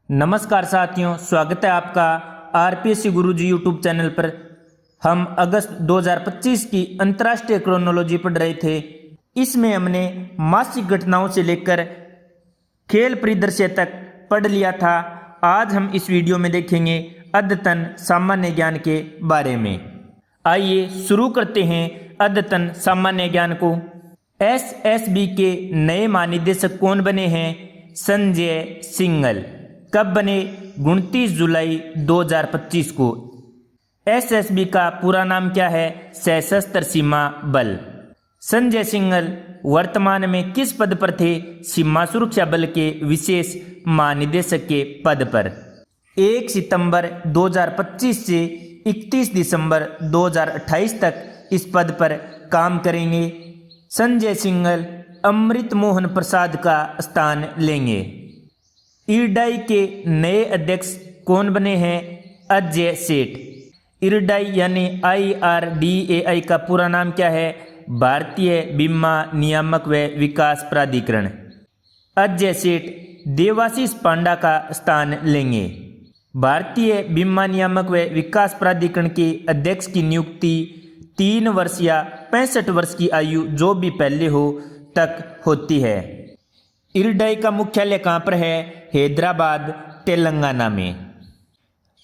नमस्कार साथियों, स्वागत है आपका आरपीएससी गुरुजी यूट्यूब चैनल पर। हम अगस्त 2025 की अंतर्राष्ट्रीय क्रोनोलॉजी पढ़ रहे थे। इसमें हमने मासिक घटनाओं से लेकर खेल परिदृश्य तक पढ़ लिया था। आज हम इस वीडियो में देखेंगे अद्यतन सामान्य ज्ञान के बारे में। आइए शुरू करते हैं अद्यतन सामान्य ज्ञान को। एसएसबी के नए महानिदेशक कौन बने हैं? संजय सिंघल। कब बने? 29 जुलाई 2025 को। एसएसबी का पूरा नाम क्या है? सशस्त्र सीमा बल। संजय सिंघल वर्तमान में किस पद पर थे? सीमा सुरक्षा बल के विशेष महानिदेशक के पद पर। 1 सितंबर 2025 से 31 दिसंबर 2028 तक इस पद पर काम करेंगे। संजय सिंघल अमृत मोहन प्रसाद का स्थान लेंगे। इरडाई के नए अध्यक्ष कौन बने हैं? अजय सेठ। इरडाई यानी IRDAI का पूरा नाम क्या है? भारतीय बीमा नियामक व विकास प्राधिकरण। अजय सेठ देवाशीष पांडा का स्थान लेंगे। भारतीय बीमा नियामक व विकास प्राधिकरण के अध्यक्ष की नियुक्ति 3 वर्ष या 65 वर्ष की आयु जो भी पहले हो तक होती है। इरडाई का मुख्यालय कहाँ पर है? हैदराबाद, तेलंगाना में।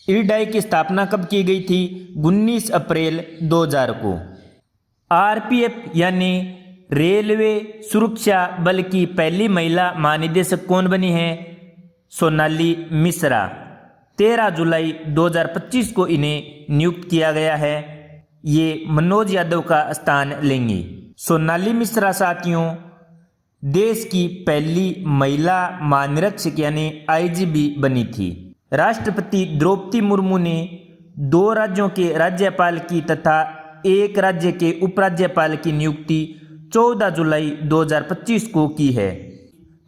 इरडाई की स्थापना कब की गई थी? 19 अप्रैल 2000 को। आरपीएफ यानी रेलवे सुरक्षा बल की पहली महिला महानिदेशक कौन बनी है? सोनाली मिश्रा। 13 जुलाई 2025 को इन्हें नियुक्त किया गया है। ये मनोज यादव का स्थान लेंगी। सोनाली मिश्रा साथियों देश की पहली महिला महानिरीक्षक यानी IGB बनी थी। राष्ट्रपति द्रौपदी मुर्मू ने 2 राज्यों के राज्यपाल की तथा 1 राज्य के उपराज्यपाल की नियुक्ति 14 जुलाई 2025 को की है।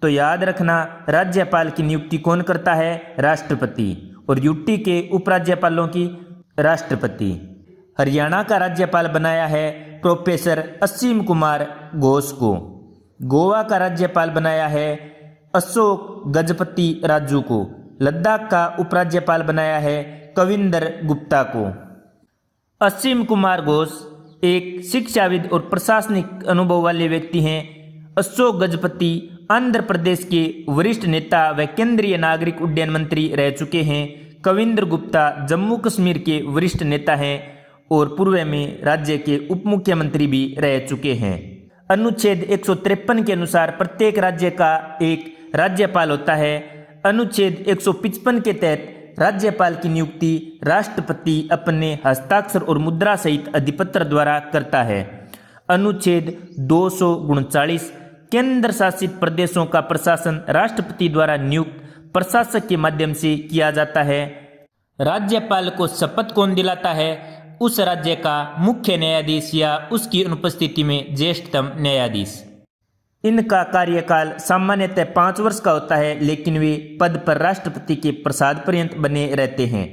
तो याद रखना, राज्यपाल की नियुक्ति कौन करता है? राष्ट्रपति। और यूटी के उपराज्यपालों की राष्ट्रपति। हरियाणा का राज्यपाल बनाया है प्रोफेसर असीम कुमार घोष को। गोवा का राज्यपाल बनाया है अशोक गजपति राजू को। लद्दाख का उपराज्यपाल बनाया है कविंदर गुप्ता को। असीम कुमार घोष एक शिक्षाविद और प्रशासनिक अनुभव वाले व्यक्ति हैं। अशोक गजपति आंध्र प्रदेश के वरिष्ठ नेता व केंद्रीय नागरिक उड्डयन मंत्री रह चुके हैं। कविंदर गुप्ता जम्मू कश्मीर के वरिष्ठ नेता हैं और पूर्व में राज्य के उप मुख्यमंत्री भी रह चुके हैं। अनुच्छेद 153 के अनुसार प्रत्येक राज्य का एक राज्यपाल होता है। अनुच्छेद 155 के तहत राज्यपाल की नियुक्ति राष्ट्रपति अपने हस्ताक्षर और मुद्रा सहित अधिपत्र द्वारा करता है। अनुच्छेद 239 केंद्र शासित प्रदेशों का प्रशासन राष्ट्रपति द्वारा नियुक्त प्रशासक के माध्यम से किया जाता है। राज्यपाल को शपथ कौन दिलाता है? उस राज्य का मुख्य न्यायाधीश या उसकी अनुपस्थिति में ज्येष्ठतम न्यायाधीश। इनका कार्यकाल सामान्यतः 5 वर्ष का होता है, लेकिन वे पद पर राष्ट्रपति के प्रसाद पर्यंत बने रहते हैं।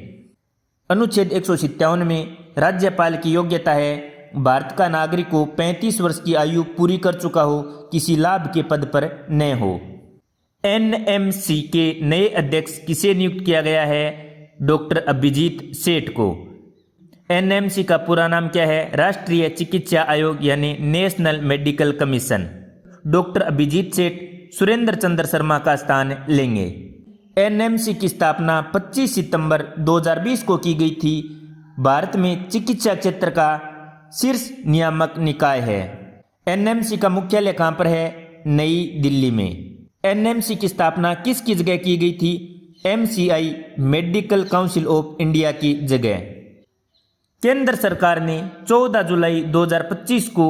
अनुच्छेद 157 में राज्यपाल की योग्यता है भारत का नागरिक हो 35 वर्ष की आयु पूरी कर चुका हो, किसी लाभ के पद पर न हो। NMC के नए अध्यक्ष किसे नियुक्त किया गया है? डॉक्टर अभिजीत सेठ को। NMC का पूरा नाम क्या है? राष्ट्रीय चिकित्सा आयोग यानी national medical commission. Doctor Abhijit Seth Surendra Chandra Sharma का स्थान लेंगे। NMC की स्थापना 25 सितंबर 2020 को की गई थी। भारत में चिकित्सा क्षेत्र का शीर्ष नियामक निकाय है। NMC का मुख्यालय कहाँ पर है? नई दिल्ली में। NMC की स्थापना किसकी जगह की गई थी? MCI medical council of India की जगह। केंद्र सरकार ने 14 जुलाई 2025 को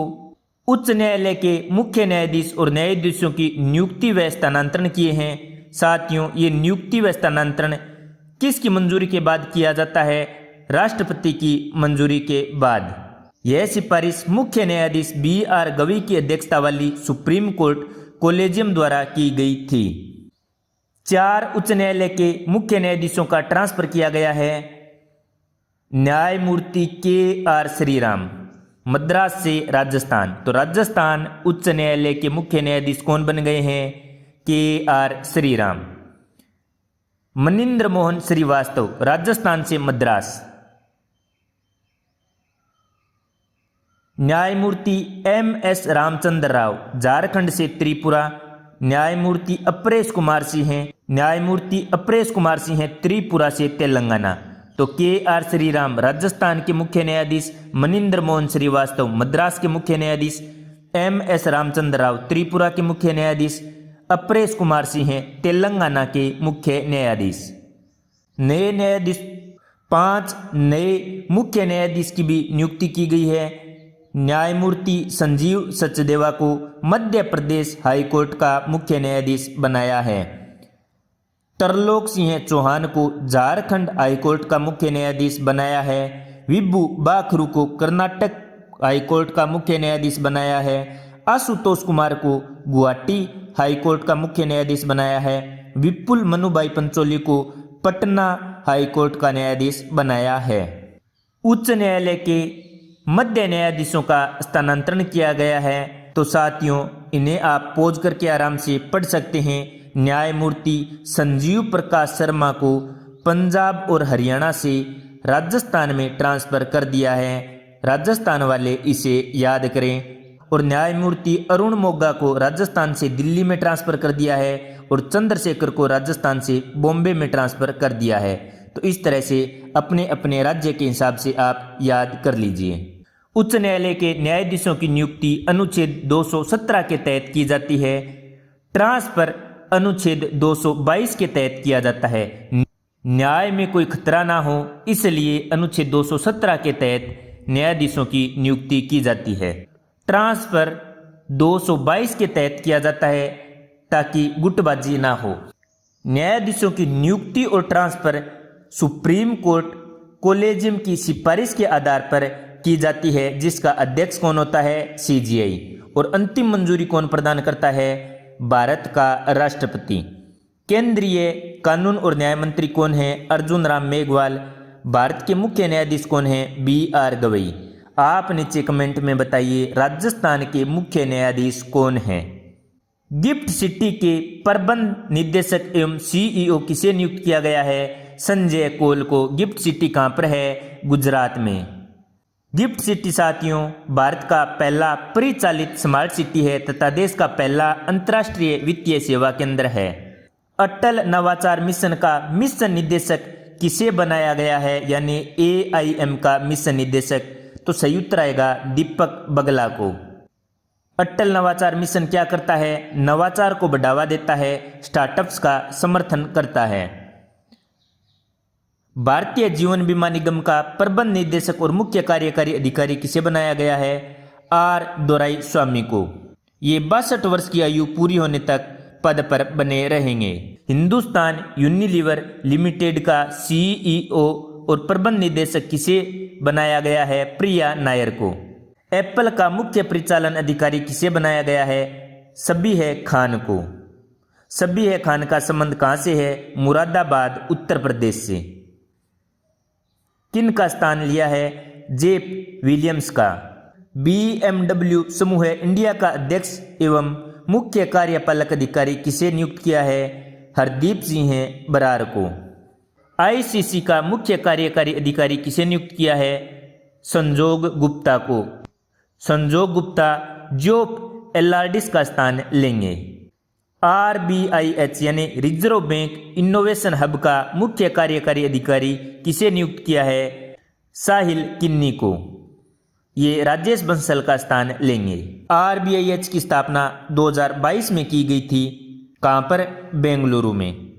उच्च न्यायालय के मुख्य न्यायाधीश और न्यायाधीशों की नियुक्ति व स्थानांतरण किए हैं। साथियों, ये नियुक्ति व स्थानांतरण किसकी मंजूरी के बाद किया जाता है? राष्ट्रपति की मंजूरी के बाद। यह सिफारिश मुख्य न्यायाधीश BR गवई की अध्यक्षता वाली सुप्रीम कोर्ट कोलेजियम द्वारा की गई थी। 4 उच्च न्यायालय के मुख्य न्यायाधीशों का ट्रांसफर किया गया है। न्यायमूर्ति KR श्रीराम, मद्रास से राजस्थान। तो राजस्थान उच्च न्यायालय के मुख्य न्यायाधीश कौन बन गए हैं? KR श्रीराम। मनिंद्र मोहन श्रीवास्तव राजस्थान से मद्रास। न्यायमूर्ति एम.एस. रामचंद्र राव झारखंड से त्रिपुरा। न्यायमूर्ति अपरेश कुमार सिंह हैं त्रिपुरा से तेलंगाना। तो के.आर. श्रीराम राजस्थान के मुख्य न्यायाधीश, मनिंद्र मोहन श्रीवास्तव मद्रास के मुख्य न्यायाधीश, एम.एस. रामचंद्र राव त्रिपुरा के मुख्य न्यायाधीश, अपरेश कुमार सिंह तेलंगाना के मुख्य न्यायाधीश। नए न्यायाधीश 5 नए मुख्य न्यायाधीश की भी नियुक्ति की गई है। न्यायमूर्ति संजीव सचदेवा को मध्य प्रदेश हाईकोर्ट का मुख्य न्यायाधीश बनाया है। तरलोक सिंह चौहान को झारखंड हाईकोर्ट का मुख्य न्यायाधीश बनाया है। विभू बाखरू को कर्नाटक हाईकोर्ट का मुख्य न्यायाधीश बनाया है। आशुतोष कुमार को गुवाहाटी हाईकोर्ट का मुख्य न्यायाधीश बनाया है। विपुल मनुभाई पंचोली को पटना हाईकोर्ट का न्यायाधीश बनाया है। उच्च न्यायालय के मध्य न्यायाधीशों का स्थानांतरण किया गया है। तो साथियों, इन्हें आप पॉज करके आराम से पढ़ सकते हैं। न्यायमूर्ति संजीव प्रकाश शर्मा को पंजाब और हरियाणा से राजस्थान में ट्रांसफर कर दिया है। राजस्थान वाले इसे याद करें। और न्यायमूर्ति अरुण मोगा को राजस्थान से दिल्ली में ट्रांसफर कर दिया है और चंद्रशेखर को राजस्थान से बॉम्बे में ट्रांसफर कर दिया है। तो इस तरह से अपने अपने राज्य के हिसाब से आप याद कर लीजिए। उच्च न्यायालय के न्यायाधीशों की नियुक्ति अनुच्छेद 217 के तहत की जाती है। ट्रांसफर अनुच्छेद 222 के तहत किया जाता है। न्याय में कोई खतरा ना हो, इसलिए अनुच्छेद 217 के तहत न्यायाधीशों की नियुक्ति की जाती है। ट्रांसफर 222 के तहत किया जाता है ताकि गुटबाजी ना हो। न्यायाधीशों की नियुक्ति और ट्रांसफर सुप्रीम कोर्ट कोलेजियम की सिफारिश के आधार पर की जाती है, जिसका अध्यक्ष कौन होता है? CJI। और अंतिम मंजूरी कौन प्रदान करता है? भारत का राष्ट्रपति। केंद्रीय कानून और न्याय मंत्री कौन है? अर्जुन राम मेघवाल। भारत के मुख्य न्यायाधीश कौन है? B.R. गवई। आप नीचे कमेंट में बताइए राजस्थान के मुख्य न्यायाधीश कौन हैं। गिफ्ट सिटी के प्रबंध निदेशक एवं CEO किसे नियुक्त किया गया है? संजय कौल को। गिफ्ट सिटी कहाँ पर है? गुजरात में। गिफ्ट सिटी साथियों भारत का पहला परिचालित स्मार्ट सिटी है तथा देश का पहला अंतर्राष्ट्रीय वित्तीय सेवा केंद्र है। अटल नवाचार मिशन का मिशन निदेशक किसे बनाया गया है? यानी AIM का मिशन निदेशक। तो सही उत्तर आएगा दीपक बगला को। अटल नवाचार मिशन क्या करता है? नवाचार को बढ़ावा देता है, स्टार्टअप्स का समर्थन करता है। भारतीय जीवन बीमा निगम का प्रबंध निदेशक और मुख्य कार्यकारी अधिकारी किसे बनाया गया है? R. दोराईस्वामी को। ये 62 वर्ष की आयु पूरी होने तक पद पर बने रहेंगे। हिंदुस्तान यूनिलीवर लिमिटेड का CEO और प्रबंध निदेशक किसे बनाया गया है? प्रिया नायर को। एप्पल का मुख्य परिचालन अधिकारी किसे बनाया गया है? सबीह खान को। सबीह खान का संबंध कहां से है? मुरादाबाद उत्तर प्रदेश से। किन का स्थान लिया है? जेफ विलियम्स का। BMW समूह इंडिया का अध्यक्ष एवं मुख्य कार्यपालक अधिकारी किसे नियुक्त किया है? हरदीप सिंह बरार को। ICC का मुख्य कार्यकारी अधिकारी किसे नियुक्त किया है? संजोग गुप्ता को। संजोग गुप्ता जोप एलार्डिस का स्थान लेंगे। RBIH यानी रिजर्व बैंक इनोवेशन हब का मुख्य कार्यकारी अधिकारी किसे नियुक्त किया है? साहिल किन्नी को। ये राजेश बंसल का स्थान लेंगे। RBIH की स्थापना 2022 में की गई थी। कहाँ पर? बेंगलुरु में।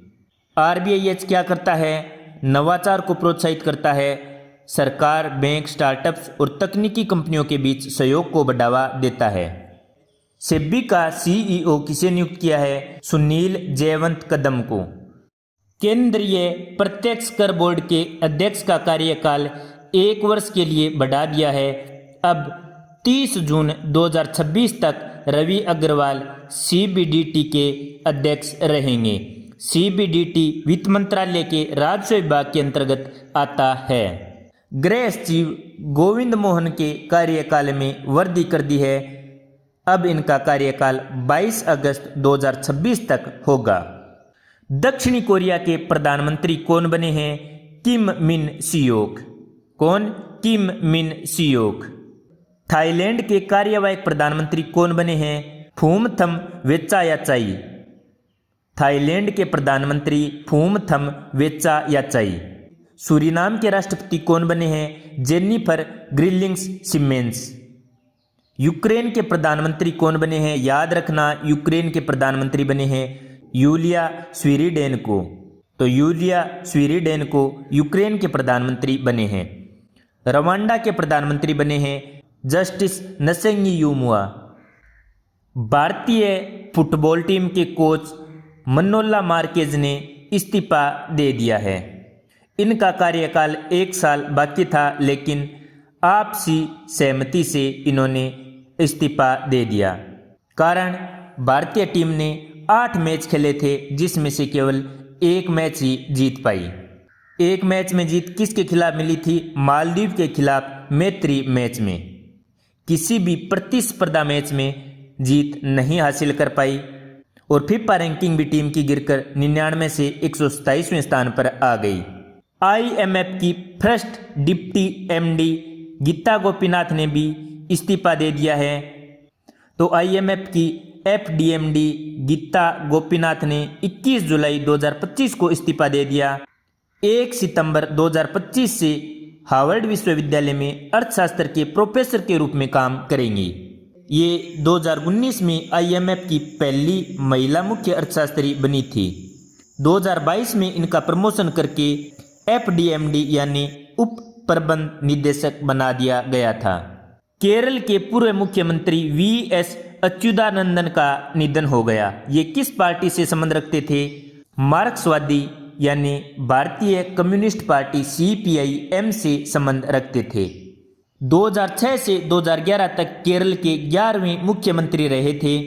RBIH क्या करता है? नवाचार को प्रोत्साहित करता है। सरकार, बैंक, स्टार्टअप्स और तकनीकी कंपनियों के बीच सहयोग को बढ़ावा देता है। सेबी का CEO किसे नियुक्त किया है? सुनील जयवंत कदम को। केंद्रीय प्रत्यक्ष कर बोर्ड के अध्यक्ष का कार्यकाल 1 वर्ष के लिए बढ़ा दिया है। अब 30 जून 2026 तक रवि अग्रवाल CBDT के अध्यक्ष रहेंगे। CBDT वित्त मंत्रालय के राजस्व विभाग के अंतर्गत आता है। गृह सचिव गोविंद मोहन के कार्यकाल में वृद्धि कर दी है। अब इनका कार्यकाल 22 अगस्त 2026 तक होगा। दक्षिणी कोरिया के प्रधानमंत्री कौन बने हैं? किम मिन सियोक। कौन? किम मिन सियोक। थाईलैंड के कार्यवाहक प्रधानमंत्री कौन बने हैं? फूमथम वेचायाचाई। थाईलैंड के प्रधानमंत्री फूमथम वेचायाचाई। सूरीनाम के राष्ट्रपति कौन बने हैं? Jennifer ग्रिलिंग्स Siemens. यूक्रेन के प्रधानमंत्री कौन बने हैं? याद रखना, यूक्रेन के प्रधानमंत्री बने हैं यूलिया स्विरिडेनको। तो यूलिया स्विरिडेनको यूक्रेन के प्रधानमंत्री बने हैं। रवांडा के प्रधानमंत्री बने हैं जस्टिस नसेंगियुमुआ। भारतीय फुटबॉल टीम के कोच मनोला मार्केज ने इस्तीफा दे दिया है। इनका कार्यकाल 1 साल बाकी था, लेकिन आपसी सहमति से इन्होंने इस्तीफा दे दिया। कारण, भारतीय टीम ने 8 मैच खेले थे, जिसमें से केवल 1 मैच ही जीत पाई। 1 मैच में जीत किसके खिलाफ मिली थी? मालदीव के खिलाफ मैत्री मैच में। किसी भी प्रतिस्पर्धा मैच में जीत नहीं हासिल कर पाई और फीफा रैंकिंग भी टीम की गिरकर 99 से 127वें स्थान पर आ गई। IMF की first deputy MD Gita Gopinath ने भी इस्तीफा दे दिया है। तो IMF की FDMD गीता गोपीनाथ ने 21 जुलाई 2025 को इस्तीफा दे दिया। 1 सितंबर 2025 से हार्वर्ड विश्वविद्यालय में अर्थशास्त्र के प्रोफेसर के रूप में काम करेंगी। ये 2019 में IMF की पहली महिला मुख्य अर्थशास्त्री बनी थी। 2022 में इनका प्रमोशन करके FDMD यानी उप प्रबंध निदेशक बना दिया गया था। केरल के पूर्व मुख्यमंत्री VS अच्युतानंदन का निधन हो गया। ये किस पार्टी से संबंध रखते थे? मार्क्सवादी यानी भारतीय कम्युनिस्ट पार्टी CPI-M से संबंध रखते थे। 2006 से 2011 तक केरल के 11वें मुख्यमंत्री रहे थे।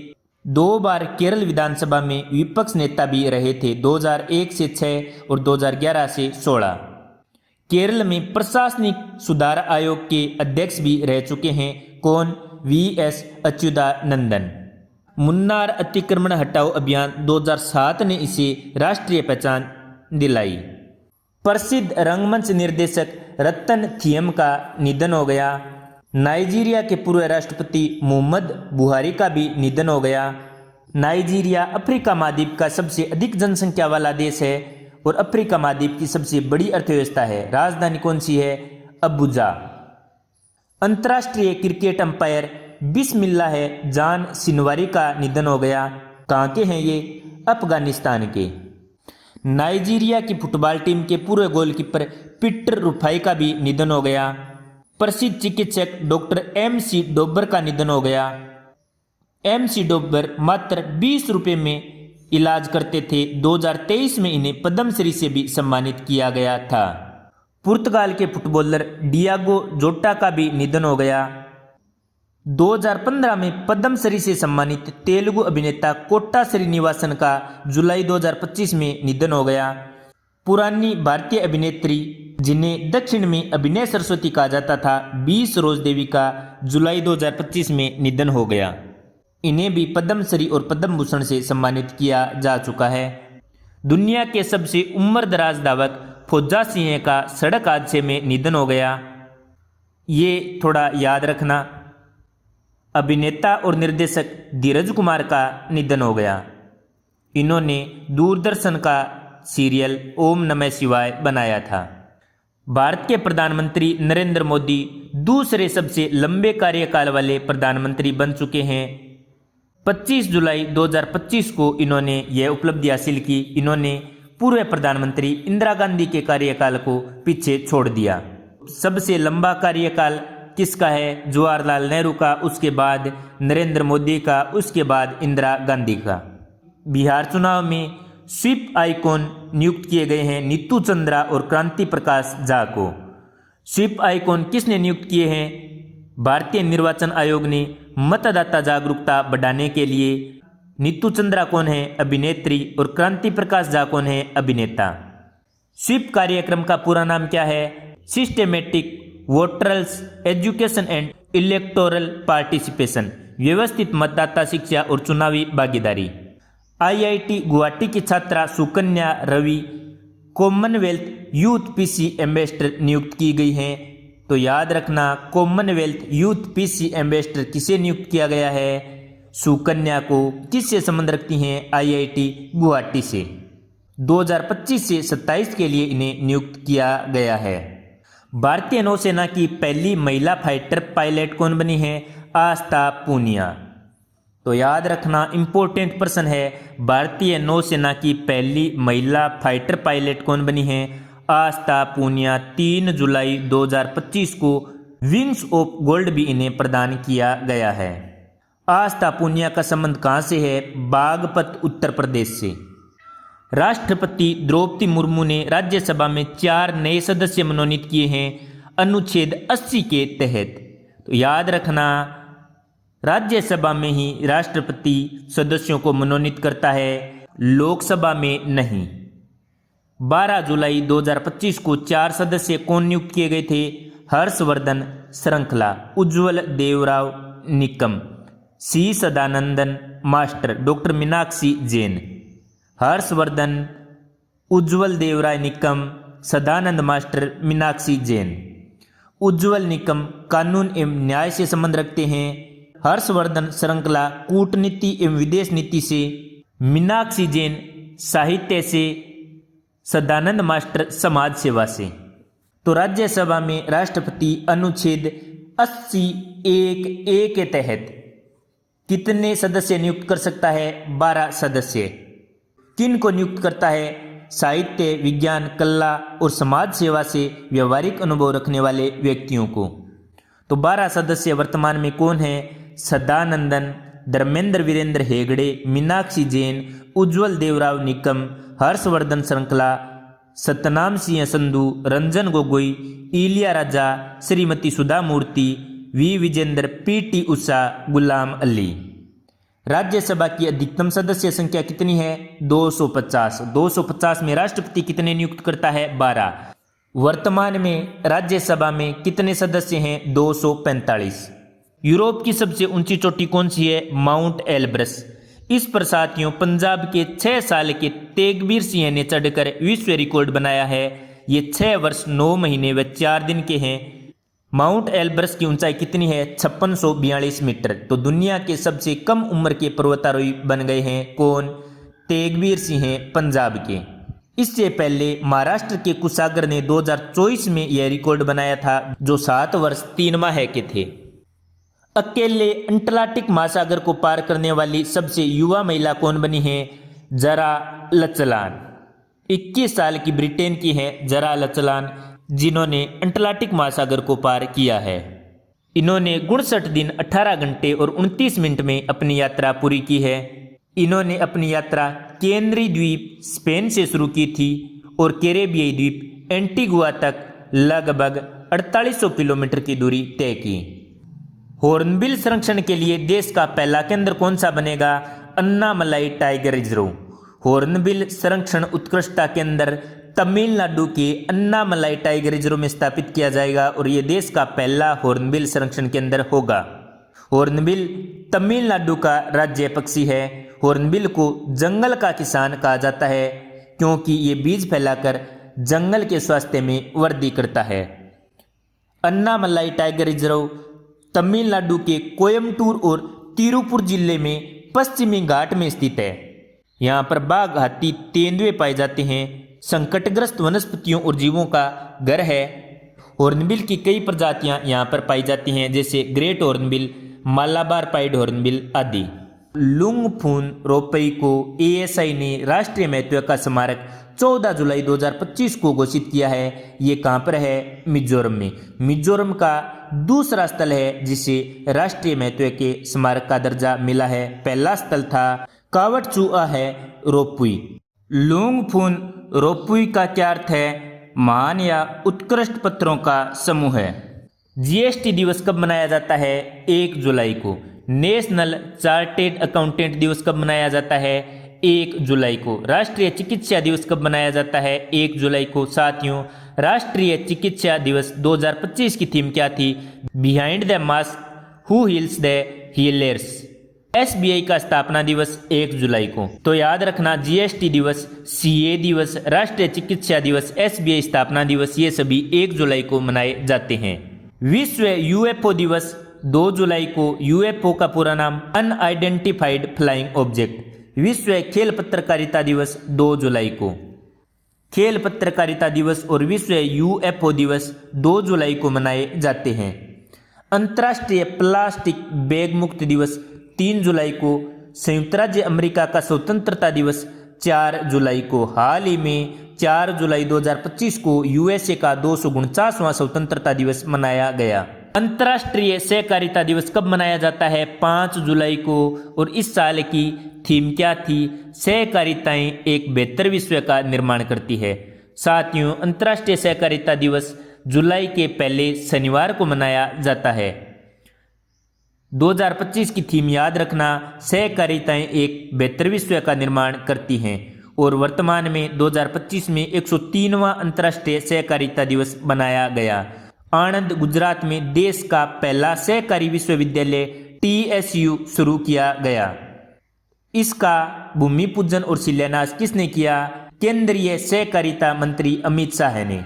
2 बार केरल विधानसभा में विपक्ष नेता भी रहे थे, 2001 से 6 और 2011 से 16। केरल में प्रशासनिक सुधार आयोग के अध्यक्ष भी रह चुके हैं। कौन? VS अच्युतानंदन। मुन्नार अतिक्रमण हटाओ अभियान 2007 ने इसे राष्ट्रीय पहचान दिलाई। प्रसिद्ध रंगमंच निर्देशक रतन थियम का निधन हो गया। नाइजीरिया के पूर्व राष्ट्रपति मोहम्मद बुहारी का भी निधन हो गया। नाइजीरिया अफ्रीका महाद्वीप का सबसे अधिक जनसंख्या वाला देश है और अफ्रीका महाद्वीप की सबसे बड़ी अर्थव्यवस्था है। राजधानी कौन सी है? अबुजा। अंतर्राष्ट्रीय क्रिकेट अंपायर बिस्मिल्लाह जान सिनवारी का निधन हो गया। कहाँ के हैं ये? अफगानिस्तान के। नाइजीरिया की फुटबॉल टीम के पूर्व गोलकीपर पीटर रुफाई का भी निधन हो गया। प्रसिद्ध चिकित्सक डॉक्टर MC डोबर का निधन हो गया। MC डोबर मात्र 20 रुपये में इलाज करते थे। 2023 में इन्हें पद्मश्री से भी सम्मानित किया गया था। पुर्तगाल के फुटबॉलर डियागो जोटा का भी निधन हो गया। 2015 में पद्मश्री से सम्मानित तेलुगु अभिनेता कोट्टा श्रीनिवासन का जुलाई 2025 में निधन हो गया। पुरानी भारतीय अभिनेत्री जिन्हें दक्षिण में अभिनय सरस्वती कहा जाता था, बी सरोज देवी का जुलाई 2025 में निधन हो गया। इन्हें भी पद्मश्री और पद्म भूषण से सम्मानित किया जा चुका है। दुनिया के सबसे उम्रदराज धावक फौजा सिंह का सड़क हादसे में निधन हो गया। ये थोड़ा याद रखना। अभिनेता और निर्देशक धीरज कुमार का निधन हो गया। इन्होंने दूरदर्शन का सीरियल ओम नमः शिवाय बनाया था। भारत के प्रधानमंत्री नरेंद्र मोदी दूसरे सबसे लंबे कार्यकाल वाले प्रधानमंत्री बन चुके हैं। 25 जुलाई 2025 को इन्होंने यह उपलब्धि हासिल की। इन्होंने पूर्व प्रधानमंत्री इंदिरा गांधी के कार्यकाल को पीछे छोड़ दिया। सबसे लंबा कार्यकाल किसका है? जवाहरलाल नेहरू का, उसके बाद नरेंद्र मोदी का, उसके बाद इंदिरा गांधी का। बिहार चुनाव में स्वीप आइकॉन नियुक्त किए गए हैं नीतू चंद्रा और क्रांति प्रकाश झा को। स्वीप आइकॉन किसने नियुक्त किए हैं? भारतीय निर्वाचन आयोग ने मतदाता जागरूकता बढ़ाने के लिए। नीतू चंद्रा कौन है? अभिनेत्री। और क्रांति प्रकाश झा कौन है? अभिनेता। स्वीप कार्यक्रम का पूरा नाम क्या है? Systematic voters education and electoral participation, व्यवस्थित मतदाता शिक्षा और चुनावी भागीदारी। IIT गुवाहाटी की छात्रा Sukanya Ravi commonwealth youth peace ambassador नियुक्त की गई हैं। तो याद रखना, कॉमनवेल्थ यूथ पीसी एम्बेसडर किसे नियुक्त किया गया है? सुकन्या को। किससे संबंध रखती हैं? IIT गुवाहाटी से। 2025 से 27 के लिए इन्हें नियुक्त किया गया है। भारतीय नौसेना की पहली महिला फाइटर पायलट कौन बनी है? आस्था पूनिया। तो याद रखना, इंपॉर्टेंट प्रश्न है, भारतीय नौसेना की पहली महिला फाइटर पायलट कौन बनी है? आस्था पूनिया। 3 जुलाई 2025 को विंग्स ऑफ गोल्ड भी इन्हें प्रदान किया गया है। आस्था पूनिया का संबंध कहाँ से है? बागपत उत्तर प्रदेश से। राष्ट्रपति द्रौपदी मुर्मू ने राज्यसभा में 4 नए सदस्य मनोनीत किए हैं अनुच्छेद 80 के तहत। तो याद रखना, राज्यसभा में ही राष्ट्रपति सदस्यों को मनोनीत करता है, लोकसभा में नहीं। 12 जुलाई 2025 को 4 सदस्य कौन नियुक्त किए गए थे? हर्षवर्धन श्रृंखला, उज्ज्वल देवराव निकम, सी सदानंदन मास्टर, डॉक्टर मीनाक्षी जैन। हर्षवर्धन, उज्ज्वल देवराय निकम, सदानंद मास्टर, मीनाक्षी जैन। उज्ज्वल निकम कानून एवं न्याय से संबंध रखते हैं। हर्षवर्धन श्रृंखला कूटनीति एवं विदेश नीति से। मीनाक्षी जैन साहित्य से। सदानंद मास्टर समाज सेवा से। तो राज्यसभा में राष्ट्रपति अनुच्छेद 80(1)(a) के तहत कितने सदस्य नियुक्त कर सकता है? 12 सदस्य। किन को नियुक्त करता है? साहित्य, विज्ञान, कला और समाज सेवा से व्यवहारिक अनुभव रखने वाले व्यक्तियों को। तो 12 सदस्य वर्तमान में कौन है? सदानंदन, धर्मेंद्र वीरेंद्र हेगड़े, मीनाक्षी जैन, उज्ज्वल देवराव निकम, हर्षवर्धन श्रृंखला, Satnam Singh Sandhu, Ranjan Gogoi, Ilaiyaraaja, Shrimati Sudha Murthy, V Vijendra, PT Usha, Ghulam Ali. Rajya Sabha की अधिकतम सदस्य संख्या कितनी है? 250। 250 में राष्ट्रपति कितने नियुक्त करता है? 12। वर्तमान में राज्यसभा में कितने सदस्य हैं? 245। यूरोप की सबसे ऊंची चोटी कौन सी है? Mount Elbrus. इस पर साथियों पंजाब के 6 साल के तेगबीर सिंह ने चढ़कर विश्व रिकॉर्ड बनाया है। ये 6 वर्ष 9 महीने व 4 दिन के हैं। माउंट एल्ब्रस की ऊंचाई कितनी है? 5642 मीटर। तो दुनिया के सबसे कम उम्र के पर्वतारोही बन गए हैं कौन? तेगबीर सिंह पंजाब के। इससे पहले महाराष्ट्र के कुशागर ने 2024 में यह रिकॉर्ड बनाया था, जो 7 वर्ष 3 माह के थे। अकेले अंटार्कटिक महासागर को पार करने वाली सबसे युवा महिला कौन बनी है? जरा लचलान। 21 साल की ब्रिटेन की है जरा लचलान, जिन्होंने अंटार्कटिक महासागर को पार किया है। इन्होंने 59 दिन 18 घंटे और 29 मिनट में अपनी यात्रा पूरी की है। इन्होंने अपनी यात्रा केनरी द्वीप स्पेन से शुरू की थी और कैरेबियाई द्वीप एंटीगुआ तक लगभग 4800 किलोमीटर की दूरी तय की। हॉर्नबिल संरक्षण के लिए देश का पहला केंद्र कौन सा बनेगा? Annamalai tiger reserve. हॉर्नबिल संरक्षण उत्कृष्टता केंद्र तमिलनाडु के अन्नामलाई टाइगर रिजर्व में स्थापित किया जाएगा और ये देश का पहला हॉर्नबिल संरक्षण केंद्र होगा। हॉर्नबिल तमिलनाडु का राज्य पक्षी है। हॉर्नबिल को जंगल का किसान कहा जाता है क्योंकि ये बीज फैलाकर जंगल के स्वास्थ्य में वृद्धि करता है। अन्नामलाई टाइगर रिजर्व तमिलनाडु के कोयम्बटूर और तिरुपुर जिले में पश्चिमी घाट में स्थित है। यहाँ पर बाघ, हाथी, तेंदुए पाए जाते हैं। संकटग्रस्त वनस्पतियों और जीवों का घर है। हॉर्नबिल की कई प्रजातियां यहाँ पर पाई जाती हैं, जैसे great hornbill, Malabar pied hornbill आदि। लुंगफुन रोपई को ASI ने राष्ट्रीय महत्व का स्मारक 14 जुलाई 2025 को घोषित किया है। ये कहाँ पर है? मिजोरम में। मिजोरम का दूसरा स्थल है जिसे राष्ट्रीय महत्व के स्मारक का दर्जा मिला है। पहला स्थल था कावटचुआ है रोपुई। लुंगफुन रोपुई का क्या अर्थ है? महान या उत्कृष्ट पत्थरों का समूह है। GST दिवस कब मनाया जाता है? 1 जुलाई को। नेशनल चार्टेड अकाउंटेंट दिवस कब मनाया जाता है? 1 जुलाई को। राष्ट्रीय चिकित्सा दिवस कब मनाया जाता है? 1 जुलाई को। साथियों, राष्ट्रीय चिकित्सा दिवस 2025 की थीम क्या थी? Behind the mask who heels the healers. SBI का स्थापना दिवस 1 जुलाई को। तो याद रखना जीएसटी दिवस, सीए दिवस, राष्ट्रीय चिकित्सा दिवस, एसबीआई स्थापना दिवस, ये सभी 1 जुलाई को मनाए जाते हैं। विश्व यूएफओ दिवस 2 जुलाई को। यूएफओ का पूरा नाम अनआइडेंटिफाइड फ्लाइंग ऑब्जेक्ट। विश्व खेल पत्रकारिता दिवस 2 जुलाई को। खेल पत्रकारिता दिवस और विश्व यूएफओ दिवस 2 जुलाई को मनाए जाते हैं। अंतर्राष्ट्रीय प्लास्टिक बैग मुक्त दिवस 3 जुलाई को। संयुक्त राज्य अमेरिका का स्वतंत्रता दिवस 4 जुलाई को। हाल ही में 4 जुलाई 2025 को यूएसए का 249वां स्वतंत्रता दिवस मनाया गया। अंतर्राष्ट्रीय सहकारिता दिवस कब मनाया जाता है? 5 जुलाई को। और इस साल की थीम क्या थी? सहकारिताएं एक बेहतर विश्व का निर्माण करती है। साथियों, अंतर्राष्ट्रीय सहकारिता दिवस जुलाई के पहले शनिवार को मनाया जाता है। 2025 की थीम याद रखना, सहकारिताएं एक बेहतर विश्व का निर्माण करती हैं। और वर्तमान में 2025 में 103वां अंतर्राष्ट्रीय सहकारिता दिवस मनाया गया। आणंद, गुजरात में देश का पहला सहकारी विश्वविद्यालय TSU शुरू किया गया। इसका भूमि पूजन और शिलान्यास किसने किया? केंद्रीय सहकारिता मंत्री अमित शाह ने।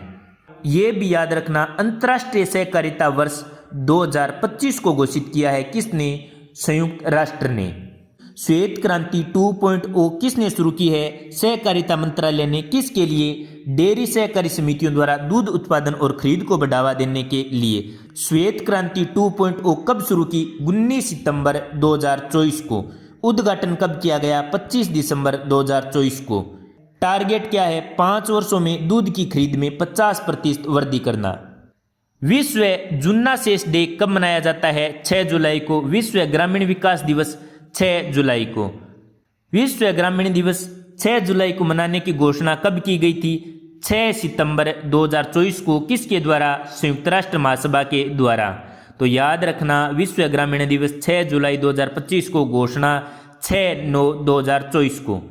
ये भी याद रखना, अंतर्राष्ट्रीय सहकारिता वर्ष 2025 को घोषित किया है किसने? संयुक्त राष्ट्र ने। श्वेत क्रांति 2.0 किसने शुरू की है? सहकारिता मंत्रालय ने। किसके लिए? डेयरी सहकारी समितियों द्वारा दूध उत्पादन और खरीद को बढ़ावा देने के लिए। श्वेत क्रांति 2.0 कब शुरू की? 19 सितंबर 2024 को। उद्घाटन कब किया गया? 25 दिसंबर 2024 को। टारगेट क्या है? 5 वर्षों में दूध की खरीद में 50% वृद्धि करना। विश्व जुन्नासेस डे कब मनाया जाता है? 6 जुलाई को। विश्व ग्रामीण विकास दिवस 6 जुलाई को। विश्व ग्रामीण दिवस 6 जुलाई को मनाने की घोषणा कब की गई थी? 6 सितंबर 2024 को। किसके द्वारा? संयुक्त राष्ट्र महासभा के द्वारा। तो याद रखना, विश्व ग्रामीण दिवस 6 जुलाई 2025 को, घोषणा 6/9/2024 को।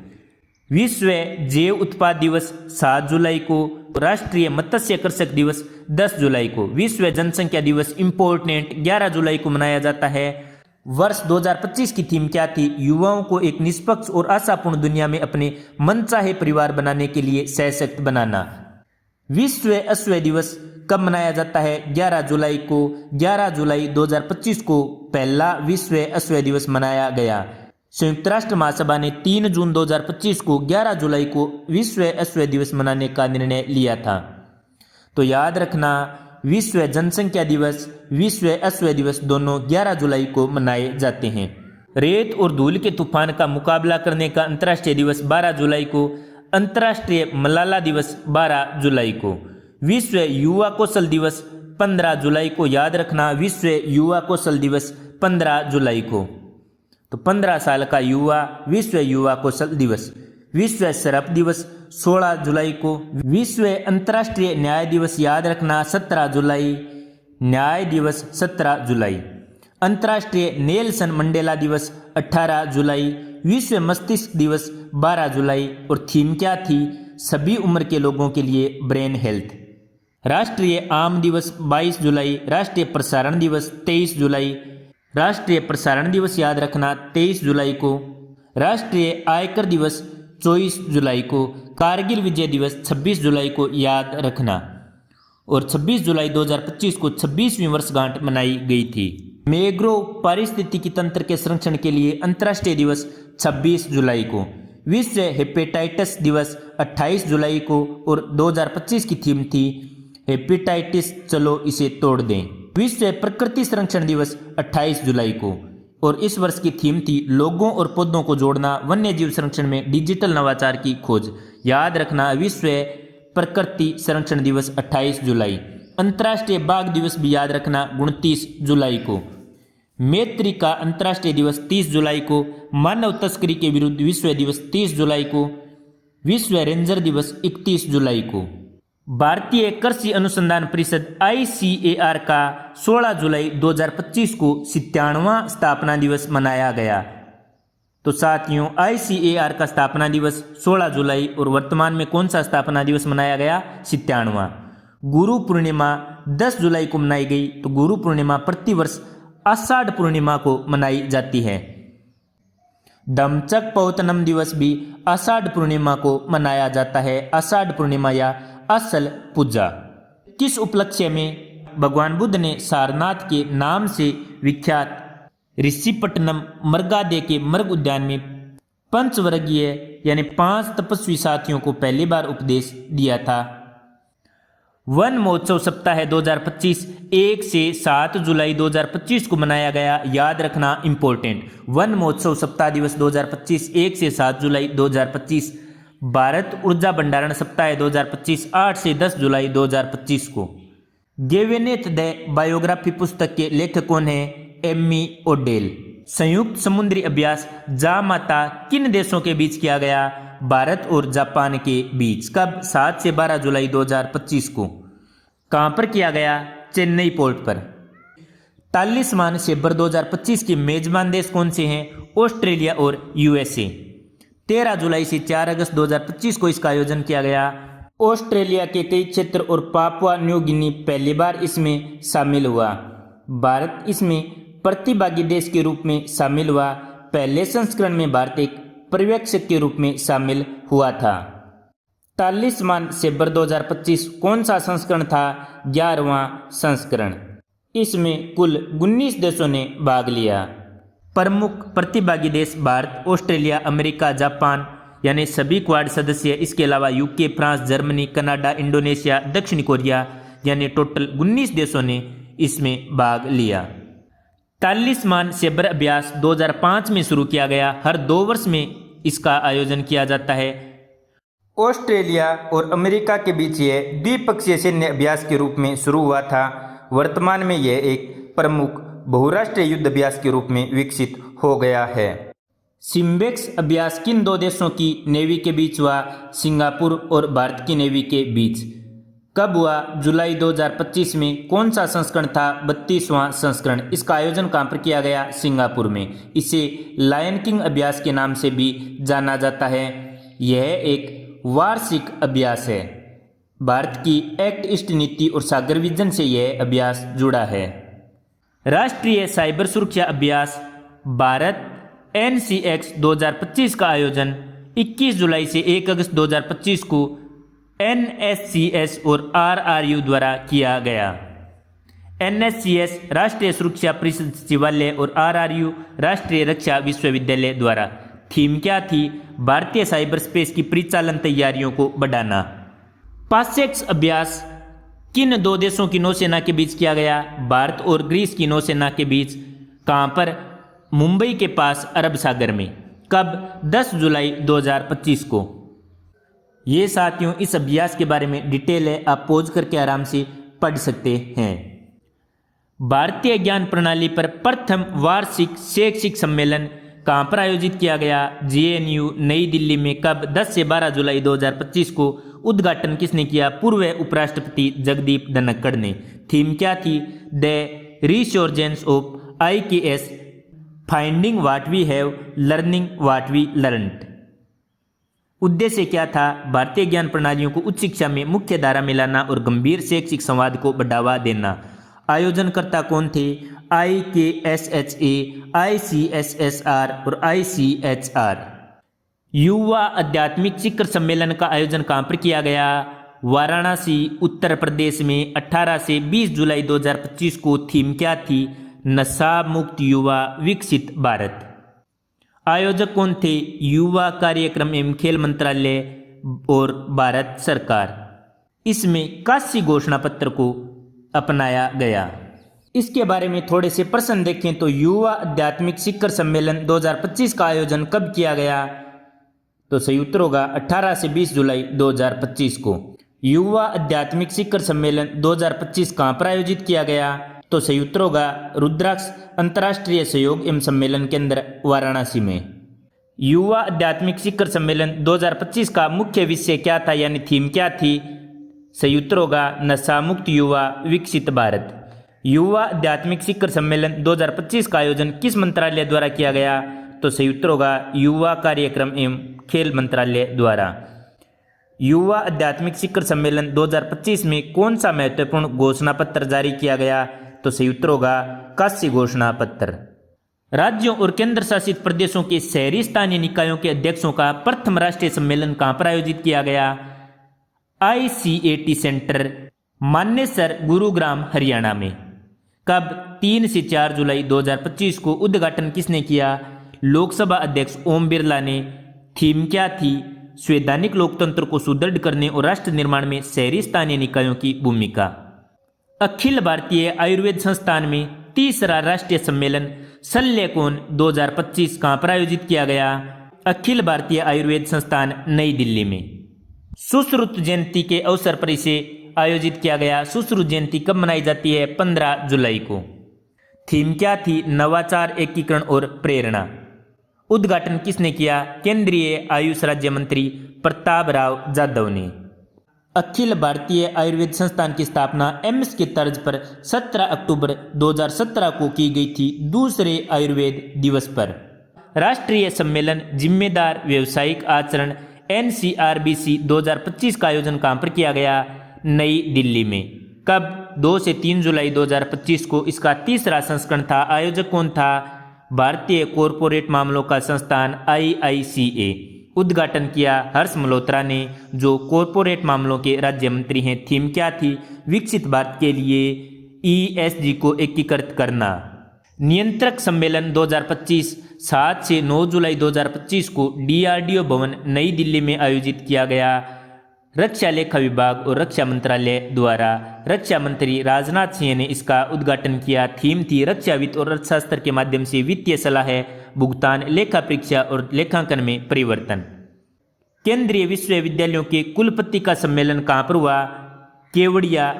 विश्व जैव उत्पाद दिवस 7 जुलाई को। राष्ट्रीय मत्स्य कृषक दिवस 10 जुलाई को। विश्व जनसंख्या दिवस इम्पोर्टेंट 11 जुलाई को मनाया जाता है। वर्ष 2025 की थीम क्या थी? युवाओं को एक निष्पक्ष और आशापूर्ण दुनिया में अपने मनचाहे परिवार बनाने के लिए सशक्त बनाना। विश्व अश्व दिवस कब मनाया जाता है? 11 जुलाई को। 11 जुलाई 2025 को पहला विश्व अश्व दिवस मनाया गया। संयुक्त राष्ट्र महासभा ने 3 जून 2025 को 11 जुलाई को विश्व अश्व दिवस मनाने का निर्णय लिया था। तो याद रखना, विश्व जनसंख्या दिवस, विश्व अश्व दिवस दोनों 11 जुलाई को मनाए जाते हैं। रेत और धूल के तूफान का मुकाबला करने का अंतर्राष्ट्रीय दिवस 12 जुलाई को। अंतर्राष्ट्रीय मलाला दिवस 12 जुलाई को। विश्व युवा कौशल दिवस 15 जुलाई को। याद रखना, विश्व युवा कौशल दिवस 15 जुलाई को। तो 15 साल का युवा, विश्व युवा कौशल दिवस। विश्व शराब दिवस 16 जुलाई को। विश्व अंतर्राष्ट्रीय न्याय दिवस याद रखना 17 जुलाई। न्याय दिवस 17 जुलाई। अंतर्राष्ट्रीय नेल्सन मंडेला दिवस 18 जुलाई। विश्व मस्तिष्क दिवस 12 जुलाई। और थीम क्या थी? सभी उम्र के लोगों के लिए ब्रेन हेल्थ। राष्ट्रीय आम दिवस 22 जुलाई। राष्ट्रीय प्रसारण दिवस 23 जुलाई। राष्ट्रीय प्रसारण दिवस याद रखना 23 जुलाई को। राष्ट्रीय आयकर दिवस 24 जुलाई को। कारगिल विजय दिवस 26 जुलाई को याद रखना। और 26 जुलाई 2025 को 26वीं वर्षगांठ मनाई गई थी। मैंग्रोव पारिस्थितिकी तंत्र के संरक्षण के लिए अंतर्राष्ट्रीय दिवस 26 जुलाई को। विश्व हेपेटाइटिस दिवस 28 जुलाई को। और 2025 की थीम थी हेपेटाइटिस चलो इसे तोड़ दें। विश्व प्रकृति संरक्षण दिवस 28 जुलाई को। और इस वर्ष की थीम थी लोगों और पौधों को जोड़ना, वन्य जीव संरक्षण में डिजिटल नवाचार की खोज। याद रखना, विश्व प्रकृति संरक्षण दिवस 28 जुलाई। अंतर्राष्ट्रीय बाघ दिवस भी याद रखना 29 जुलाई को। मैत्री का अंतर्राष्ट्रीय दिवस 30 जुलाई को। मानव तस्करी के विरुद्ध विश्व दिवस 30 जुलाई को। विश्व रेंजर दिवस 31 जुलाई को। भारतीय कृषि अनुसंधान परिषद ICAR का 16 जुलाई 2025 को 97वां स्थापना दिवस मनाया गया। तो साथियों, ICAR का स्थापना दिवस 16 जुलाई और वर्तमान में कौन सा स्थापना दिवस मनाया गया? 97वां। गुरु पूर्णिमा 10 जुलाई को मनाई गई। तो गुरु पूर्णिमा प्रतिवर्ष आषाढ़ पूर्णिमा को मनाई जाती है। धम्मचक्र पौतनम दिवस भी आषाढ़ पूर्णिमा को मनाया जाता है। आषाढ़ पूर्णिमा या असल पूजा। किस उपलक्ष्य में भगवान बुद्ध ने सारनाथ के नाम से विख्यात ऋषिपट्टनम मृगादे के मृग उद्यान में पंचवर्गीय यानी 5 तपस्वी साथियों को पहली बार उपदेश दिया था। वन महोत्सव सप्ताह 2025 1 से 7 जुलाई 2025 को मनाया गया। याद रखना इम्पोर्टेंट। वन महोत्सव सप्ताह दिवस 2025 1 से 7 जुलाई 2025। भारत ऊर्जा भंडारण सप्ताह 2025 8 से 10 जुलाई 2025 को। गेवेनेथ द बायोग्राफी पुस्तक के लेखक कौन है? Amy Odell. संयुक्त समुद्री अभ्यास जामाता किन देशों के बीच किया गया? भारत और जापान के बीच। कब? 7 से 12 जुलाई 2025 को। कहाँ पर किया गया? चेन्नई पोर्ट पर। 40वां सेबर 2025 के मेजबान देश कौन से हैं? ऑस्ट्रेलिया और यूएसए। 13 जुलाई से 4 अगस्त 2025 को इसका आयोजन किया गया। ऑस्ट्रेलिया के कई क्षेत्र और पापुआ न्यू गिनी पहली बार इसमें शामिल हुआ। भारत इसमें प्रतिभागी देश के रूप में शामिल हुआ। पहले संस्करण में भारत एक पर्यवेक्षक के रूप में शामिल हुआ था। 40वां सेबर 2025 कौन सा संस्करण था? 11वां संस्करण। इसमें कुल 19 देशों ने भाग लिया। प्रमुख प्रतिभागी देश भारत, ऑस्ट्रेलिया, अमेरिका, जापान यानी सभी क्वाड सदस्य। इसके अलावा UK, France, Germany, Canada, Indonesia, दक्षिण कोरिया यानी टोटल 19 देशों ने इसमें भाग लिया। 40वां सेबर अभ्यास 2005 में शुरू किया गया। हर 2 वर्ष में इसका आयोजन किया जाता है। ऑस्ट्रेलिया और अमेरिका के बीच यह द्विपक्षीय सैन्य अभ्यास के रूप में शुरू हुआ था। वर्तमान में यह एक प्रमुख बहुराष्ट्रीय युद्ध अभ्यास के रूप में विकसित हो गया है। सिम्बेक्स अभ्यास किन 2 देशों की नेवी के बीच हुआ? सिंगापुर और भारत की नेवी के बीच। कब हुआ? जुलाई 2025 में। कौन सा संस्करण था? 32वां संस्करण। इसका आयोजन कहाँ पर किया गया? सिंगापुर में। इसे लायन किंग अभ्यास के नाम से भी जाना जाता है। यह एक वार्षिक अभ्यास है। भारत की एक्ट ईस्ट नीति और सागर विजन से यह अभ्यास जुड़ा है। राष्ट्रीय साइबर सुरक्षा अभ्यास भारत NCX 2025 का आयोजन 21 जुलाई से 1 अगस्त 2025 को NSCS और RRU द्वारा किया गया। NSCS राष्ट्रीय सुरक्षा परिषद सचिवालय और RRU राष्ट्रीय रक्षा विश्वविद्यालय द्वारा। थीम क्या थी? भारतीय साइबर स्पेस की परिचालन तैयारियों को बढ़ाना। पासेक्स अभ्यास किन 2 देशों की नौसेना के बीच किया गया? भारत और ग्रीस की नौसेना के बीच। कहाँ पर? मुंबई के पास अरब सागर में। कब? 10 जुलाई 2025 को। ये साथियों इस अभ्यास के बारे में डिटेल है, आप पॉज करके आराम से पढ़ सकते हैं। भारतीय ज्ञान प्रणाली पर प्रथम वार्षिक शैक्षिक सम्मेलन कहाँ पर आयोजित किया गया? JNU नई दिल्ली में। कब? 10 से 12 जुलाई 2025 को। उद्घाटन किसने किया? पूर्व उपराष्ट्रपति जगदीप धनखड़ ने। थीम क्या थी? The resurgence of IKS, finding what we have, learning what we learned. उद्देश्य क्या था? भारतीय ज्ञान प्रणालियों को उच्च शिक्षा में मुख्य धारा में लाना और गंभीर शैक्षिक संवाद को बढ़ावा देना। आयोजनकर्ता कौन थे? IKSHA, ICSSR और ICHR। युवा आध्यात्मिक शिखर सम्मेलन का आयोजन कहाँ पर किया गया? वाराणसी, उत्तर प्रदेश में। 18 से 20 जुलाई 2025 को। थीम क्या थी? नशा मुक्त युवा, विकसित भारत। आयोजक कौन थे? युवा कार्यक्रम एवं खेल मंत्रालय और भारत सरकार। इसमें काशी घोषणा पत्र को अपनाया गया। इसके बारे में थोड़े से प्रश्न देखें तो युवा आध्यात्मिक शिखर सम्मेलन 2025 का आयोजन कब किया गया? तो सही उत्तर होगा 18 से 20 जुलाई 2025 को। युवा आध्यात्मिक शिखर सम्मेलन 2025 कहाँ पर आयोजित किया गया? तो सही उत्तर होगा रुद्राक्ष अंतर्राष्ट्रीय सहयोग एवं सम्मेलन केंद्र, वाराणसी में। युवा आध्यात्मिक शिखर सम्मेलन 2025 का मुख्य विषय क्या था, यानी थीम क्या थी? सही उत्तर होगा नशा मुक्त युवा, विकसित भारत। युवा आध्यात्मिक शिखर सम्मेलन 2025 का आयोजन किस मंत्रालय द्वारा किया गया? तो सही उत्तर होगा युवा कार्यक्रम एवं खेल मंत्रालय द्वारा। युवा आध्यात्मिक शिखर सम्मेलन 2025 में कौन सा महत्वपूर्ण घोषणा पत्र जारी किया गया? तो सही उत्तर होगा काशी घोषणा पत्र। राज्यों और केंद्र शासित प्रदेशों के शहरी स्थानीय निकायों के अध्यक्षों का प्रथम राष्ट्रीय सम्मेलन कहाँ पर आयोजित किया गया? ICAT सेंटर मानेसर, गुरुग्राम, हरियाणा में। कब? 3 से 4 जुलाई 2025 को। उद्घाटन किसने किया? लोकसभा अध्यक्ष ओम बिरला ने। थीम क्या थी? संवैधानिक लोकतंत्र को सुदृढ़ करने और राष्ट्र निर्माण में शहरी स्थानीय निकायों की भूमिका। अखिल भारतीय आयुर्वेद संस्थान में तीसरा राष्ट्रीय सम्मेलन शल्यकोन 2025 कहाँ पर आयोजित किया गया? अखिल भारतीय आयुर्वेद संस्थान, नई दिल्ली में। सुश्रुत जयंती के अवसर पर इसे आयोजित किया गया। सुश्रुत जयंती कब मनाई जाती है? 15 जुलाई को। थीम क्या थी? नवाचार, एकीकरण और प्रेरणा। उद्घाटन किसने किया? केंद्रीय आयुष राज्य मंत्री प्रताप राव जाधव ने। अखिल भारतीय आयुर्वेद संस्थान की स्थापना एम्स के तर्ज पर 17 अक्टूबर 2017 को की गई थी, दूसरे आयुर्वेद दिवस पर। राष्ट्रीय सम्मेलन जिम्मेदार व्यावसायिक आचरण NCRBC 2025 का आयोजन कहाँ पर किया गया? नई दिल्ली में। कब? 2 से 3 जुलाई 2025 को इसका तीसरा संस्करण था। आयोजक कौन था? भारतीय कॉरपोरेट मामलों का संस्थान IICA। उद्घाटन किया हर्ष मल्होत्रा ने, जो कॉरपोरेट मामलों के राज्य मंत्री हैं। थीम क्या थी? विकसित भारत के लिए ESG को एकीकृत करना। नियंत्रक सम्मेलन 2025 7 से 9 जुलाई 2025 को DRDO भवन, नई दिल्ली में आयोजित किया गया। रक्षा लेखा विभाग और रक्षा मंत्रालय द्वारा। रक्षा मंत्री राजनाथ सिंह ने इसका उद्घाटन किया। थीम थी रक्षा वित्त और अर्थशास्त्र के माध्यम से वित्तीय सलाह, भुगतान, लेखा परीक्षा और लेखांकन में परिवर्तन। केंद्रीय विश्वविद्यालयों के कुलपति का सम्मेलन कहाँ पर हुआ? केवडिया,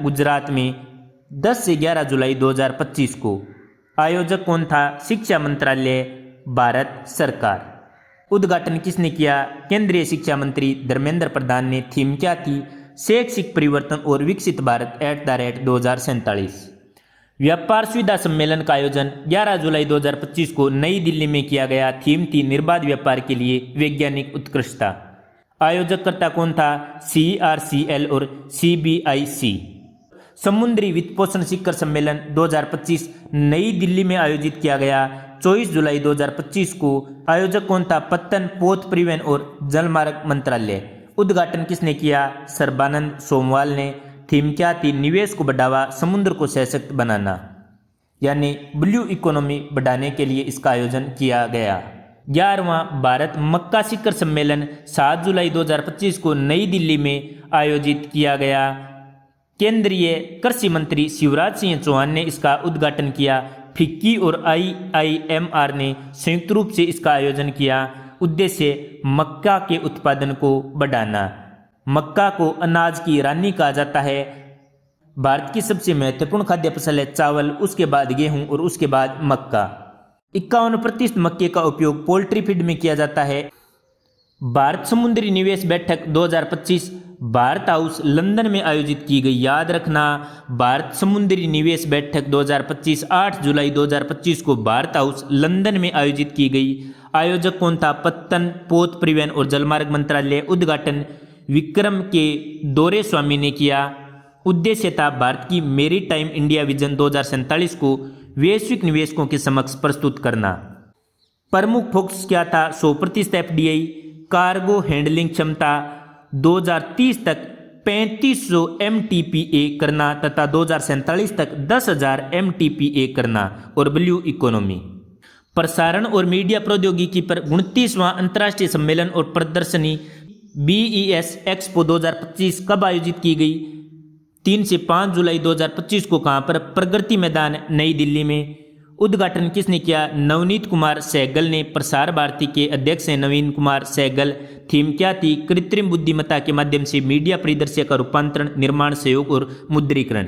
गुजरात में 10 से 11 जुलाई 2025 को। आयोजक कौन था? शिक्षा मंत्रालय, भारत सरकार। उद्घाटन किसने किया? केंद्रीय शिक्षा मंत्री धर्मेंद्र प्रधान ने। थीम क्या थी? शैक्षिक परिवर्तन और विकसित भारत @2047। व्यापार सुविधा सम्मेलन का आयोजन 11 जुलाई 2025 को नई दिल्ली में किया गया। थीम थी निर्बाध व्यापार के लिए वैज्ञानिक उत्कृष्टता। आयोजकर्ता कौन था? CRCL और CBIC। समुद्री वित्तपोषण शिखर सम्मेलन 2025 नई दिल्ली में आयोजित किया गया 24 जुलाई 2025 को। आयोजक कौन था? पत्तन, पोत परिवहन और जलमार्ग मंत्रालय। उद्घाटन किसने किया? सर्बानंद सोनोवाल ने। थीम क्या थी? निवेश को बढ़ावा, समुद्र को सशक्त बनाना, यानी ब्लू इकोनॉमी बढ़ाने के लिए इसका आयोजन किया गया। 11वां भारत मक्का शिखर सम्मेलन 7 जुलाई 2025 को नई दिल्ली में आयोजित किया गया। केंद्रीय कृषि मंत्री शिवराज सिंह चौहान ने इसका उद्घाटन किया। फिक्की और IIMR ने संयुक्त रूप से इसका आयोजन किया। उद्देश्य मक्का के उत्पादन को बढ़ाना। मक्का को अनाज की रानी कहा जाता है। भारत की सबसे महत्वपूर्ण खाद्य फसल है चावल, उसके बाद गेहूं और उसके बाद मक्का। 51% मक्के का उपयोग पोल्ट्री फीड में किया जाता है। भारत समुद्री निवेश बैठक 2025 भारत हाउस लंदन में आयोजित की गई। याद रखना, भारत समुद्री निवेश बैठक 2025 8 जुलाई 2025 को भारत हाउस लंदन में आयोजित की गई। आयोजक कौन था? पत्तन, पोत परिवहन और जलमार्ग मंत्रालय। उद्घाटन विक्रम के दौरे स्वामी ने किया। उद्देश्य था भारत की मेरी टाइम इंडिया विजन 2047 को वैश्विक निवेशकों के समक्ष प्रस्तुत करना। प्रमुख फोकस क्या था? 100% FDI, कार्गो हैंडलिंग क्षमता 2030 तक 3500 MTPA करना तथा 2047 तक 10,000 MTPA करना और ब्लू इकोनॉमी। प्रसारण और मीडिया प्रौद्योगिकी पर 29वां अंतर्राष्ट्रीय सम्मेलन और प्रदर्शनी BES एक्सपो 2025 कब आयोजित की गई? 3 से 5 जुलाई 2025 को। कहाँ पर? प्रगति मैदान, नई दिल्ली में। उद्घाटन किसने किया? नवनीत कुमार सहगल ने। प्रसार भारती के अध्यक्ष हैं नवीन कुमार सहगल। थीम क्या थी? कृत्रिम बुद्धिमत्ता के माध्यम से मीडिया परिदृश्य का रूपांतरण, निर्माण, सहयोग और मुद्रीकरण।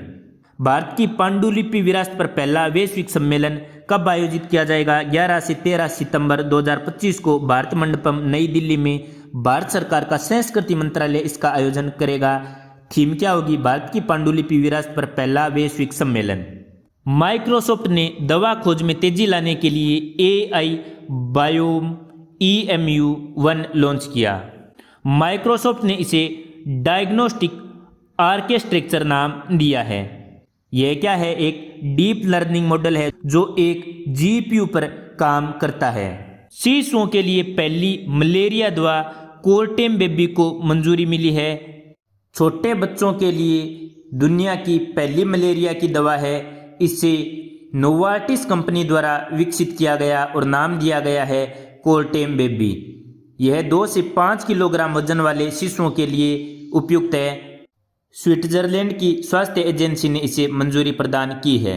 भारत की पांडुलिपि विरासत पर पहला वैश्विक सम्मेलन कब आयोजित किया जाएगा? 11 से 13 सितंबर 2025 को भारत मंडपम, नई दिल्ली में। भारत सरकार का संस्कृति मंत्रालय इसका आयोजन करेगा। थीम क्या होगी? भारत की पांडुलिपि विरासत पर पहला वैश्विक सम्मेलन। माइक्रोसॉफ्ट ने दवा खोज में तेजी लाने के लिए AI बायोम EMU-1 लॉन्च किया। माइक्रोसॉफ्ट ने इसे डायग्नोस्टिक आर्किटेक्चर नाम दिया है। यह क्या है, एक डीप लर्निंग मॉडल है जो एक जीपीयू पर काम करता है। शिशुओं के लिए पहली मलेरिया दवा कोर्टेम बेबी को मंजूरी मिली है। छोटे बच्चों के लिए दुनिया की पहली मलेरिया की दवा है। इसे नोवार्टिस कंपनी द्वारा विकसित किया गया और नाम दिया गया है कोर्टेम बेबी। यह 2 से 5 किलोग्राम वजन वाले शिशुओं के लिए उपयुक्त है। स्विट्जरलैंड की स्वास्थ्य एजेंसी ने इसे मंजूरी प्रदान की है।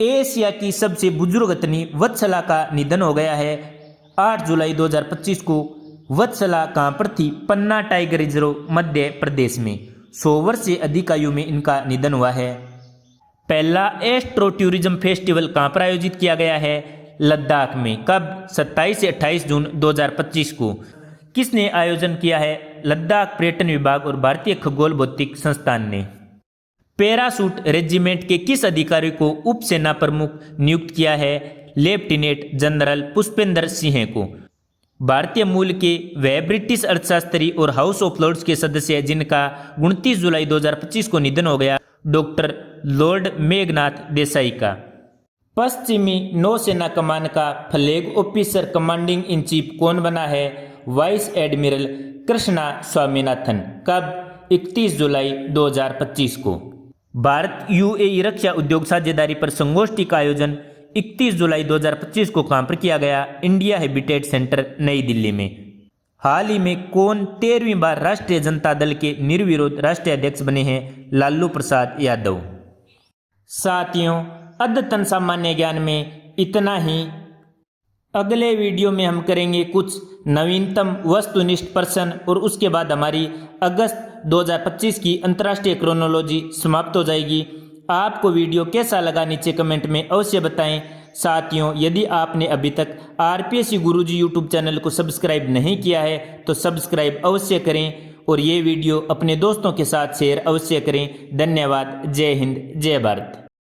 एशिया की सबसे बुजुर्ग हथनी वत्सला का निधन हो गया है। 8 जुलाई 2025 को वत्सला कहाँ पर थी? पन्ना टाइगर रिजर्व मध्य प्रदेश में। 100 वर्ष से अधिक आयु में इनका निधन हुआ है। पहला एस्ट्रो टूरिज्म फेस्टिवल कहाँ पर आयोजित किया गया है? लद्दाख में। कब? 27 से 28 जून 2025 को। किसने आयोजन किया है? लद्दाख पर्यटन विभाग और भारतीय खगोल भौतिक संस्थान ने। पैराशूट रेजिमेंट के किस अधिकारी को उप सेना प्रमुख नियुक्त किया है? लेफ्टिनेंट जनरल पुष्पेंद्र सिंह को। भारतीय मूल के वह ब्रिटिश अर्थशास्त्री और हाउस ऑफ लॉर्ड्स के सदस्य हैं जिनका 29 जुलाई 2025 को निधन हो गया, डॉक्टर लॉर्ड मेघनाथ देसाई का। पश्चिमी नौसेना कमान का flag officer commanding in chief कौन बना है? Vice admiral Krishna Swaminathan. कब? 31 जुलाई 2025 को। भारत यूएई रक्षा उद्योग साझेदारी पर संगोष्ठी का आयोजन 31 जुलाई 2025 को कहाँ पर किया गया? इंडिया हैबिटेट सेंटर नई दिल्ली में। हाल ही में कौन 13वीं बार राष्ट्रीय जनता दल के निर्विरोध राष्ट्रीय अध्यक्ष बने हैं? लालू प्रसाद यादव। साथियों, अद्यतन सामान्य ज्ञान में इतना ही। अगले वीडियो में हम करेंगे कुछ नवीनतम वस्तुनिष्ठ प्रश्न और उसके बाद हमारी अगस्त 2025 की अंतर्राष्ट्रीय क्रोनोलॉजी समाप्त हो जाएगी। आपको वीडियो कैसा लगा नीचे कमेंट में अवश्य बताएं। साथियों, यदि आपने अभी तक आरपीएससी गुरुजी यूट्यूब चैनल को सब्सक्राइब नहीं किया है तो सब्सक्राइब अवश्य करें और ये वीडियो अपने दोस्तों के साथ शेयर अवश्य करें। धन्यवाद। जय हिंद, जय भारत।